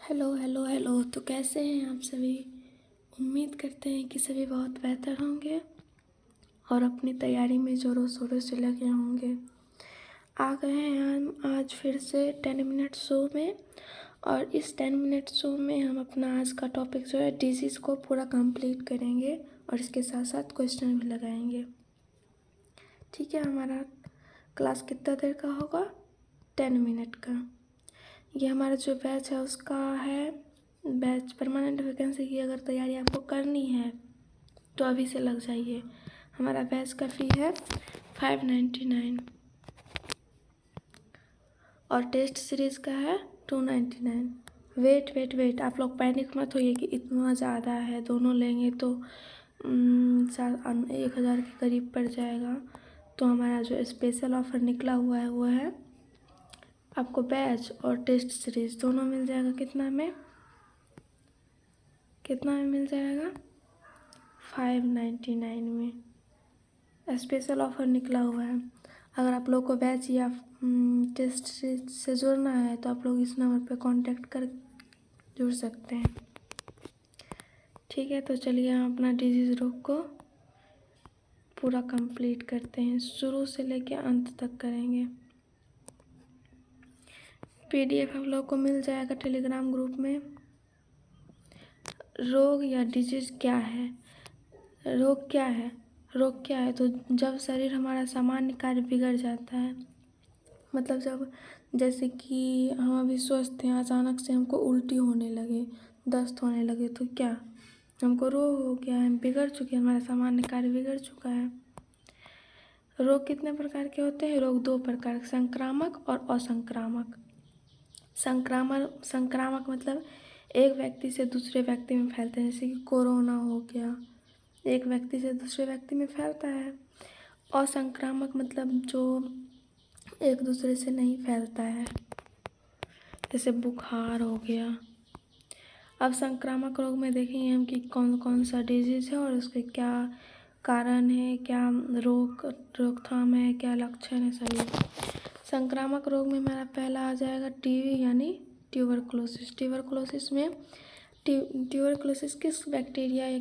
Hello hello hello. तो कैसे हैं आप सभी? उम्मीद करते हैं कि सभी बहुत बेहतर होंगे और अपनी तैयारी में ज़ोरों शोरों से लगे होंगे। आ गए हैं हम आज फिर से 10 मिनट शो में, और इस 10 मिनट शो में हम अपना आज का टॉपिक जो है डिजीज़ को पूरा कंप्लीट करेंगे और इसके साथ साथ क्वेश्चन भी लगाएंगे। ठीक है, हमारा क्लास कितना देर का होगा? 10 मिनट का। ये हमारा जो बैच है उसका है बैच परमानेंट वैकेंसी की। अगर तैयारी आपको करनी है तो अभी से लग जाइए। हमारा बैच का फ़ी है 599 और टेस्ट सीरीज़ का है 299। वेट आप लोग पैनिक मत होइए कि इतना ज़्यादा है, दोनों लेंगे तो 1000 के करीब पड़ जाएगा। तो हमारा जो स्पेशल ऑफ़र निकला हुआ है वो है आपको बैच और टेस्ट सीरीज़ दोनों मिल जाएगा। कितना में मिल जाएगा? 599 में स्पेशल ऑफ़र निकला हुआ है। अगर आप लोग को बैच या टेस्ट से जुड़ना है तो आप लोग इस नंबर पर कांटेक्ट कर जुड़ सकते हैं। ठीक है, तो चलिए हम अपना डिजीज़ रोग को पूरा कंप्लीट करते हैं, शुरू से लेके अंत तक करेंगे। PDF हम लोग को मिल जाएगा टेलीग्राम ग्रुप में। रोग या डिजीज़ क्या है? रोग क्या है? रोग क्या है? तो जब शरीर हमारा सामान्य कार्य बिगड़ जाता है, मतलब जब जैसे कि हम अभी स्वस्थ हैं, अचानक से हमको उल्टी होने लगे, दस्त होने लगे, तो क्या हमको रोग हो गया है? हम बिगड़ चुके हैं, हमारा सामान्य कार्य बिगड़ चुका है। रोग कितने प्रकार के होते हैं? रोग 2 प्रकार, संक्रामक और असंक्रामक। संक्रामक मतलब एक व्यक्ति से दूसरे व्यक्ति में फैलते हैं, जैसे कि कोरोना हो गया, एक व्यक्ति से दूसरे व्यक्ति में फैलता है। असंक्रामक मतलब जो एक दूसरे से नहीं फैलता है, जैसे बुखार हो गया। अब संक्रामक रोग में देखेंगे हम कि कौन कौन सा डिजीज़ है और उसके क्या कारण है, क्या रोकथाम है, क्या लक्षण है, सभी। संक्रामक रोग में हमारा पहला आ जाएगा टीबी यानी ट्यूबरकुलोसिस। ट्यूबरकुलोसिस में ट्यूबरकुलोसिस किस बैक्टीरिया या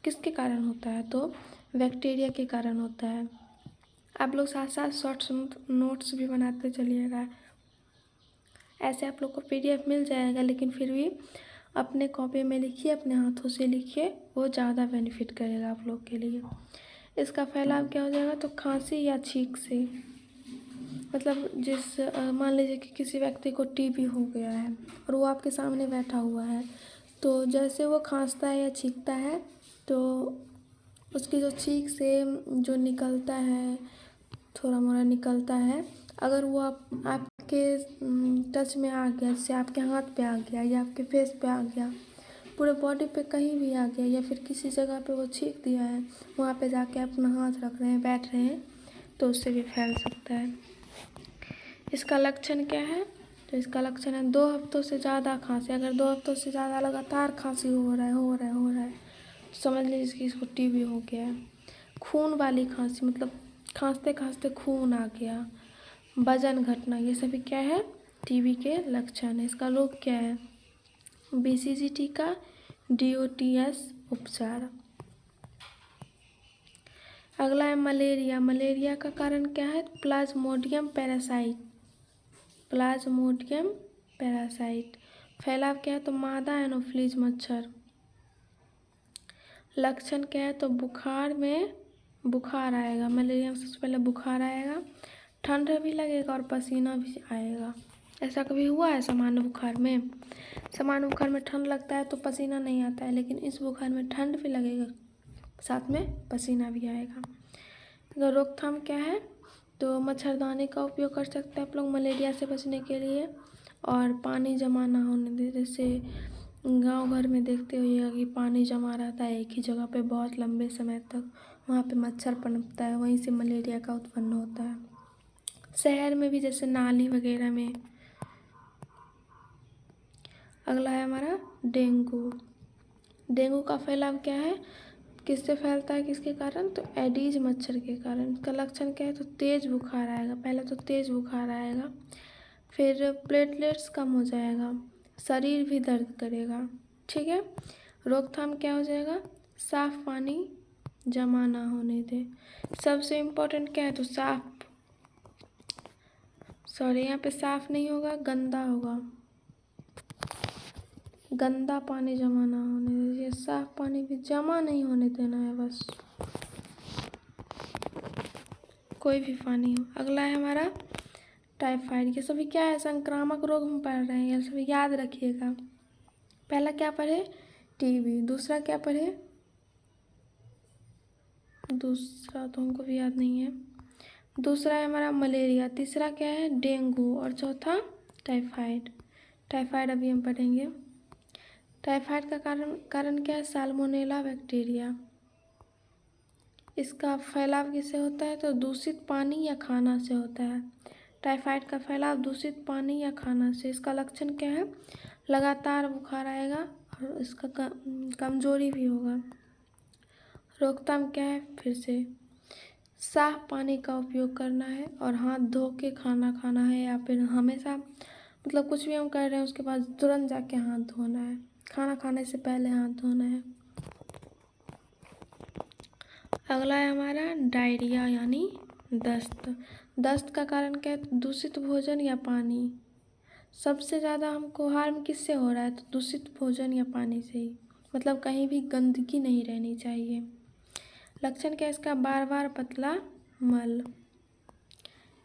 किसके कारण होता है? तो बैक्टीरिया के कारण होता है। आप लोग साथ साथ शॉर्ट्स नोट्स भी बनाते चलिएगा। ऐसे आप लोग को PDF मिल जाएगा, लेकिन फिर भी अपने कॉपी में लिखिए, अपने हाथों से लिखिए, वो ज़्यादा बेनिफिट करेगा आप लोग के लिए। इसका फैलाव क्या हो जाएगा? तो खांसी या छींक से, मतलब मान लीजिए कि किसी व्यक्ति को TB हो गया है और वो आपके सामने बैठा हुआ है, तो जैसे वो खांसता है या छींकता है तो उसकी जो छींक से जो निकलता है, थोड़ा मोड़ा निकलता है, अगर वो आपके टच में आ गया, जैसे आपके हाथ पे आ गया या आपके फेस पे आ गया, पूरे बॉडी पे कहीं भी आ गया, या फिर किसी जगह पे वो छींक दिया है, वहाँ पे जाके अपना हाथ रख रहे हैं, बैठ रहे हैं, तो उससे भी फैल सकता है। इसका लक्षण क्या है? तो इसका लक्षण है 2 हफ्तों से ज़्यादा खांसी। अगर 2 हफ्तों से ज़्यादा लगातार खांसी हो रहा है तो समझ लीजिए कि इसको TB हो गया है। खून वाली खांसी, मतलब खांसते खांसते खून आ गया, वजन घटना, ये सभी क्या है? TB के लक्षण है। इसका रोग क्या है? BCG टीका, DOTS उपचार। अगला है मलेरिया। मलेरिया का कारण क्या है? Plasmodium parasite. फैलाव क्या है? तो मादा एनोफ्लीज मच्छर। लक्षण क्या है? तो बुखार आएगा। मलेरिया में सबसे पहले बुखार आएगा, ठंड भी लगेगा और पसीना भी आएगा। ऐसा कभी हुआ है सामान्य बुखार में? सामान्य बुखार में ठंड लगता है तो पसीना नहीं आता है, लेकिन इस बुखार में ठंड भी लगेगा, साथ में पसीना भी आएगा। अगर रोकथाम क्या है? तो मच्छरदानी का उपयोग कर सकते हैं आप लोग मलेरिया से बचने के लिए, और पानी जमा ना होने दे। जैसे गांव घर में देखते होइएगा कि पानी जमा रहता है एक ही जगह पे बहुत लंबे समय तक, वहाँ पे मच्छर पनपता है, वहीं से मलेरिया का उत्पन्न होता है। शहर में भी जैसे नाली वगैरह में। अगला है हमारा डेंगू का फैलाव क्या है? किससे फैलता है, किसके कारण? तो एडीज मच्छर के कारण। इसका लक्षण क्या है? तो तेज़ बुखार आएगा, पहले तो तेज़ बुखार आएगा, फिर प्लेटलेट्स कम हो जाएगा, शरीर भी दर्द करेगा। ठीक है। रोकथाम क्या हो जाएगा? साफ पानी जमा ना होने दे। सबसे इम्पोर्टेंट क्या है? तो यहाँ पे साफ नहीं होगा, गंदा होगा। गंदा पानी जमा ना होने दीजिए, साफ पानी भी जमा नहीं होने देना है बस, कोई भी पानी हो। अगला है हमारा टाइफाइड। ये सभी क्या है? संक्रामक रोग हम पढ़ रहे हैं, ये सभी याद रखिएगा। पहला क्या पढ़े? टीबी। दूसरा क्या पढ़े? दूसरा तो हमको भी याद नहीं है। दूसरा है हमारा मलेरिया। तीसरा क्या है? डेंगू। और चौथा टाइफाइड। टाइफाइड अभी हम पढ़ेंगे। टाइफाइड का कारण क्या है? Salmonella bacteria. इसका फैलाव किससे होता है? तो दूषित पानी या खाना से होता है। टाइफाइड का फैलाव दूषित पानी या खाना से। इसका लक्षण क्या है? लगातार बुखार आएगा और इसका कमजोरी भी होगा। रोकथाम क्या है? फिर से साफ पानी का उपयोग करना है और हाथ धो के खाना खाना है, या फिर हमेशा मतलब कुछ भी हम कर रहे हैं उसके बाद तुरंत जाके हाथ धोना है। खाना खाने से पहले हाथ धोना है। अगला है हमारा डायरिया यानी दस्त। दस्त का कारण क्या है? दूषित भोजन या पानी। सबसे ज़्यादा हमको हार्म किससे हो रहा है? तो दूषित भोजन या पानी से ही। मतलब कहीं भी गंदगी नहीं रहनी चाहिए। लक्षण क्या है इसका? बार बार पतला मल।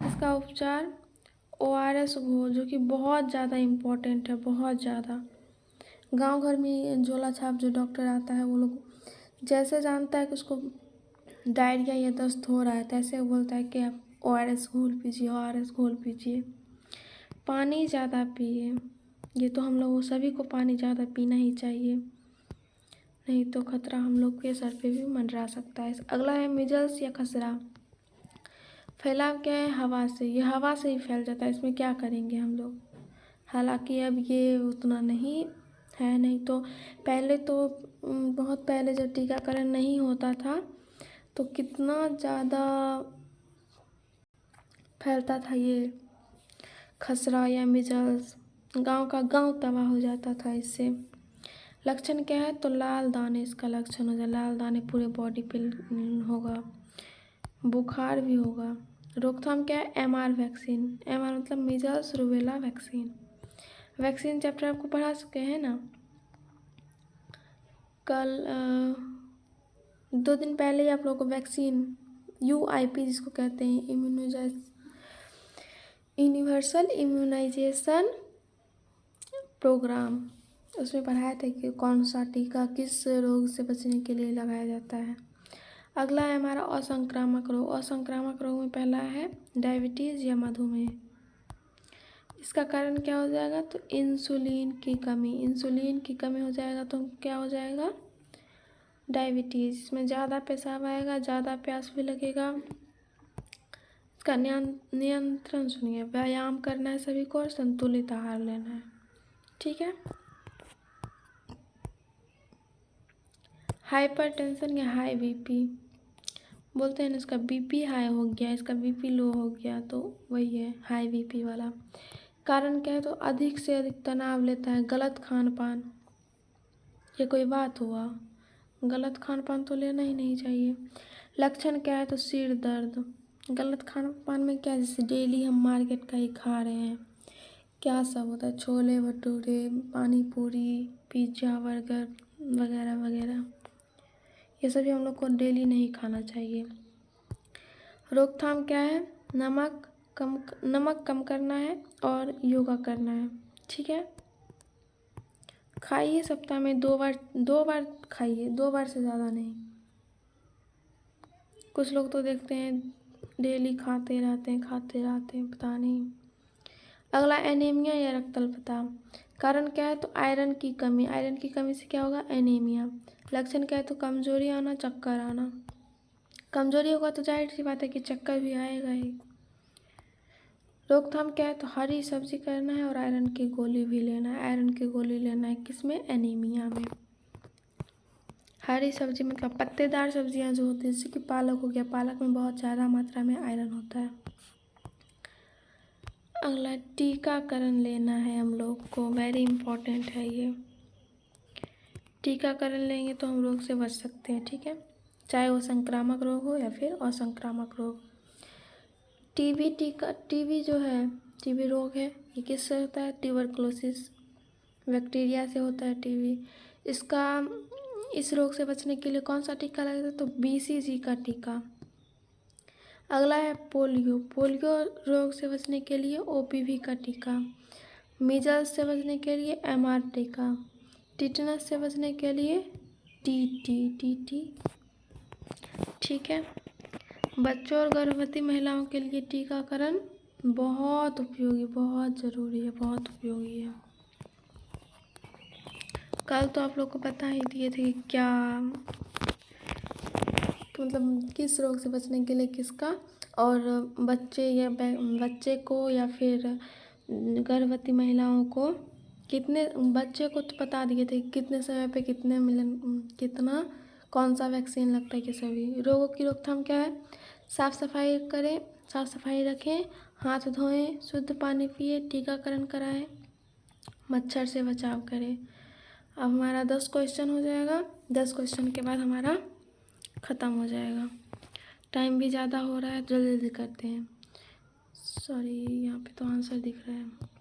इसका उपचार ORS घोल, जो कि बहुत ज़्यादा इम्पोर्टेंट है, बहुत ज़्यादा। गांव घर में झोला छाप जो डॉक्टर आता है वो लोग जैसे जानता है कि उसको डायरिया या दस्त हो रहा है, तैसे वो बोलता है कि आप ORS घोल पीजिए, ORS घोल पीजिए। पानी ज़्यादा पिए। ये तो हम लोगों सभी को पानी ज़्यादा पीना ही चाहिए, नहीं तो खतरा हम लोग के सर पे भी मंडरा सकता है। अगला है मिजल्स या खसरा। फैलाव क्या है? हवा से। ये हवा से ही फैल जाता है, इसमें क्या करेंगे हम लोग। हालांकि अब ये उतना नहीं है, नहीं तो पहले तो बहुत पहले जब टीकाकरण नहीं होता था तो कितना ज़्यादा फैलता था ये खसरा या मिजल्स। गांव का गांव तबाह हो जाता था इससे। लक्षण क्या है? तो लाल दाने इसका लक्षण हो जाए, लाल दाने पूरे बॉडी पे होगा, बुखार भी होगा। रोकथाम क्या है? MR vaccine. MR मतलब measles rubella vaccine. Vaccine chapter आपको पढ़ा चुके हैं ना। कल 2 दिन पहले ही आप लोगों को वैक्सीन UIP जिसको कहते हैं, यूनिवर्सल इम्यूनाइजेशन प्रोग्राम, उसमें पढ़ाया था कि कौन सा टीका किस रोग से बचने के लिए लगाया जाता है। अगला है हमारा असंक्रामक रोग। असंक्रामक रोग में पहला है डायबिटीज़ या मधुमेह। इसका कारण क्या हो जाएगा? तो इंसुलिन की कमी। इंसुलिन की कमी हो जाएगा तो क्या हो जाएगा? डायबिटीज़। इसमें ज़्यादा पेशाब आएगा, ज़्यादा प्यास भी लगेगा। इसका नियंत्रण सुनिए, व्यायाम करना है सभी को और संतुलित आहार लेना है। ठीक है। हाइपरटेंशन या हाई BP बोलते हैं ना, इसका BP हाई हो गया, इसका BP लो हो गया, तो वही है हाई BP वाला। कारण क्या है? तो अधिक से अधिक तनाव लेता है, गलत खान पान। ये कोई बात हुआ? गलत खान पान तो लेना ही नहीं चाहिए। लक्षण क्या है? तो सिर दर्द। गलत खान पान में क्या, जैसे डेली हम मार्केट का ही खा रहे हैं, क्या सब होता है, छोले भटूरे, पानी पूरी, पिज्ज़ा, बर्गर वगैरह वगैरह, ये सभी हम लोग को डेली नहीं खाना चाहिए। रोकथाम क्या है? नमक कम करना है और योगा करना है। ठीक है। खाइए सप्ताह में 2 बार खाइए, 2 बार से ज़्यादा नहीं। कुछ लोग तो देखते हैं डेली खाते रहते हैं, पता नहीं। अगला एनीमिया या रक्त अल्पता। कारण क्या है? तो आयरन की कमी। आयरन की कमी से क्या होगा? एनीमिया। लक्षण क्या है? तो कमजोरी आना, चक्कर आना। कमजोरी होगा तो जाहिर सी बात है कि चक्कर भी आएगा ही। रोकथाम क्या है? तो हरी सब्जी करना है और आयरन की गोली भी लेना है। आयरन की गोली लेना है किसमें? एनीमिया में। हरी सब्जी मतलब पत्तेदार सब्जियां जो होती हैं, जैसे कि पालक हो गया, पालक में बहुत ज़्यादा मात्रा में आयरन होता है। अगला टीकाकरण लेना है हम लोग को, वेरी इम्पोर्टेंट है ये। टीकाकरण लेंगे तो हम रोग से बच सकते हैं, ठीक है, चाहे वो संक्रामक रोग हो या फिर असंक्रामक रोग। टीबी जो है, टीबी रोग है, ये किससे होता है? ट्यूबरकुलोसिस बैक्टीरिया से होता है टीबी। इस रोग से बचने के लिए कौन सा टीका लगता है? तो BCG का टीका। अगला है पोलियो रोग से बचने के लिए OPV का टीका। मीजल्स से बचने के लिए MR टीका। टिटनस से बचने के लिए TT। ठीक है, बच्चों और गर्भवती महिलाओं के लिए टीकाकरण बहुत उपयोगी, बहुत ज़रूरी है, बहुत उपयोगी है। कल तो आप लोग को बता ही दिए थे कि क्या मतलब किस रोग से बचने के लिए किसका, और बच्चे को या फिर गर्भवती महिलाओं को बच्चे को तो बता दिए थे कितने समय पे कितना कौन सा वैक्सीन लगता है कि सभी रोगों की रोकथाम क्या है? साफ़ सफाई करें, साफ़ सफाई रखें, हाथ धोएं, शुद्ध पानी पिए, टीकाकरण कराएं, मच्छर से बचाव करें। अब हमारा 10 क्वेश्चन हो जाएगा, 10 क्वेश्चन के बाद हमारा ख़त्म हो जाएगा। टाइम भी ज़्यादा हो रहा है, जल्दी जल्दी करते हैं। सॉरी, यहाँ पे तो आंसर दिख रहा है।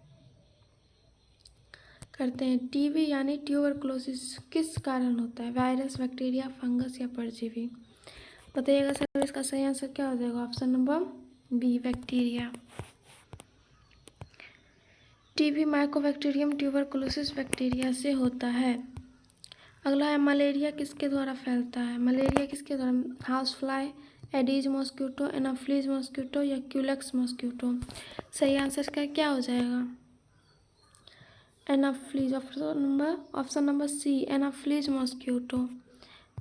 करते हैं। टीबी यानी ट्यूबरकुलोसिस किस कारण होता है? वायरस, बैक्टीरिया, फंगस या परजीवी? बताइएगा सर, इसका सही आंसर क्या हो जाएगा? Option number B, bacteria. TB Mycobacterium tuberculosis bacteria से होता है। अगला है मलेरिया किसके द्वारा फैलता है? मलेरिया किसके द्वारा? House fly, Aedes mosquito, Anopheles mosquito या क्यूलेक्स मॉस्किटो? सही आंसर का क्या हो जाएगा? Anopheles. Option number C, Anopheles mosquito.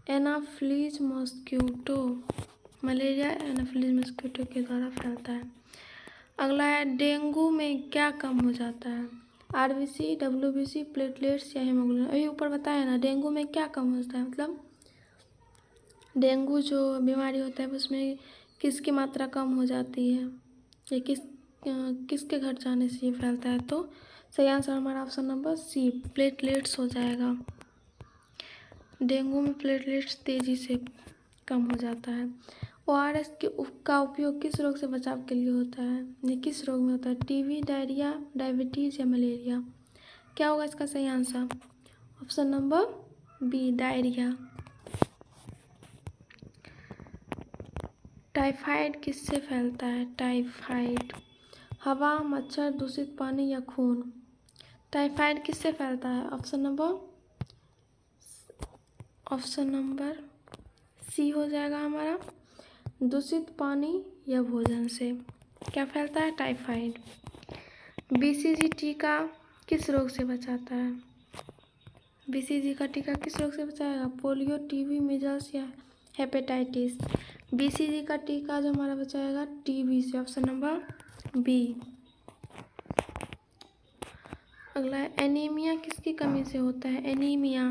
Anopheles mosquito, malaria Anopheles mosquito के द्वारा फैलता है। अगला है डेंगू में क्या कम हो जाता है? RBC, WBC, प्लेटलेट्स या हीमोग्लोबिन? अभी ऊपर बताया ना, डेंगू में क्या कम होता है, मतलब डेंगू जो बीमारी होता है उसमें किसकी मात्रा कम हो जाती है, या किसके घट जाने से ये फैलता है? तो सही आंसर हमारा ऑप्शन नंबर सी, प्लेटलेट्स हो जाएगा। डेंगू में प्लेटलेट्स तेज़ी से कम हो जाता है। ORS का उपयोग किस रोग से बचाव के लिए होता है? ये किस रोग में होता है? टीबी, डायरिया, डायबिटीज़ या मलेरिया? क्या होगा इसका सही answer? Option number B, diarrhoea. Typhoid किससे फैलता है? टाइफाइड हवा, मच्छर, दूषित पानी या खून? टाइफाइड किससे फैलता है? ऑप्शन नंबर सी हो जाएगा हमारा, दूषित पानी या भोजन से क्या फैलता है? टाइफाइड। BCG टीका किस रोग से बचाता है? BCG का टीका किस रोग से बचाएगा? पोलियो, टीबी, मीजल्स या हेपेटाइटिस? BCG का टीका जो हमारा बचाएगा टीबी से, ऑप्शन नंबर बी। अगला है एनीमिया किसकी कमी से होता है? एनीमिया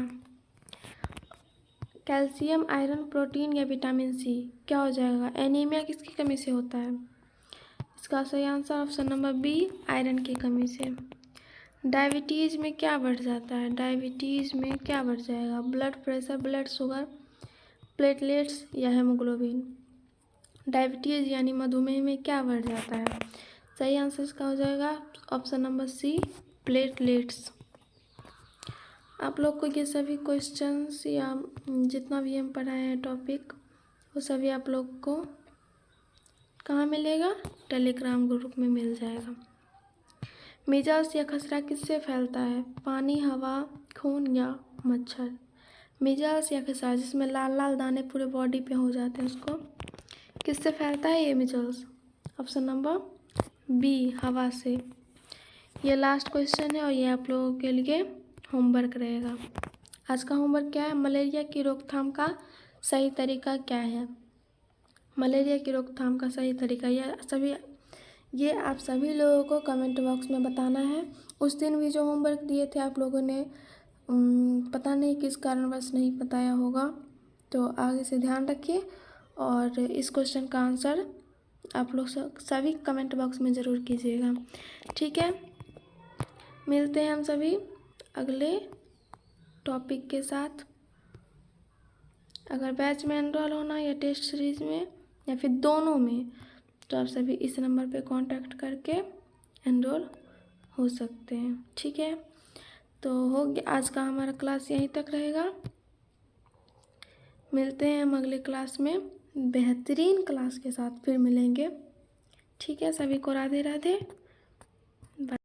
कैल्शियम, आयरन, प्रोटीन या विटामिन सी? क्या हो जाएगा? एनीमिया किसकी कमी से होता है? इसका सही answer option number B, iron की कमी से। डायबिटीज़ में क्या बढ़ जाता है? डायबिटीज़ में क्या बढ़ जाएगा? Blood pressure, blood sugar, platelets या हेमोग्लोबिन? डायबिटीज़ यानी मधुमेह में क्या बढ़ जाता है? सही आंसर इसका हो जाएगा ऑप्शन नंबर सी, प्लेटलेट्स। आप लोग को ये सभी क्वेश्चंस या जितना भी हम पढ़ाए हैं टॉपिक, वो सभी आप लोग को कहाँ मिलेगा? टेलीग्राम ग्रुप में मिल जाएगा। मीजल्स या खसरा किससे फैलता है? पानी, हवा, खून या मच्छर? मीजल्स या खसरा जिसमें लाल लाल दाने पूरे बॉडी पे हो जाते हैं, उसको किससे फैलता है ये मीजल्स? ऑप्शन नंबर बी, हवा से। ये लास्ट क्वेश्चन है और ये आप लोगों के लिए होमवर्क रहेगा। आज का होमवर्क क्या है? मलेरिया की रोकथाम का सही तरीका क्या है? मलेरिया की रोकथाम का सही तरीका ये आप सभी लोगों को कमेंट बॉक्स में बताना है। उस दिन भी जो होमवर्क दिए थे आप लोगों ने पता नहीं किस कारणवश नहीं बताया होगा, तो आगे से ध्यान रखिए और इस क्वेश्चन का आंसर आप लोग सभी कमेंट बॉक्स में ज़रूर कीजिएगा। ठीक है, मिलते हैं हम सभी अगले टॉपिक के साथ। अगर बैच में एनरोल होना या टेस्ट सीरीज़ में या फिर दोनों में, तो आप सभी इस नंबर पे कांटेक्ट करके एनरोल हो सकते हैं। ठीक है, तो हो गया आज का हमारा क्लास यहीं तक रहेगा। मिलते हैं हम अगले क्लास में बेहतरीन क्लास के साथ फिर मिलेंगे। ठीक है, सभी को राधे राधे।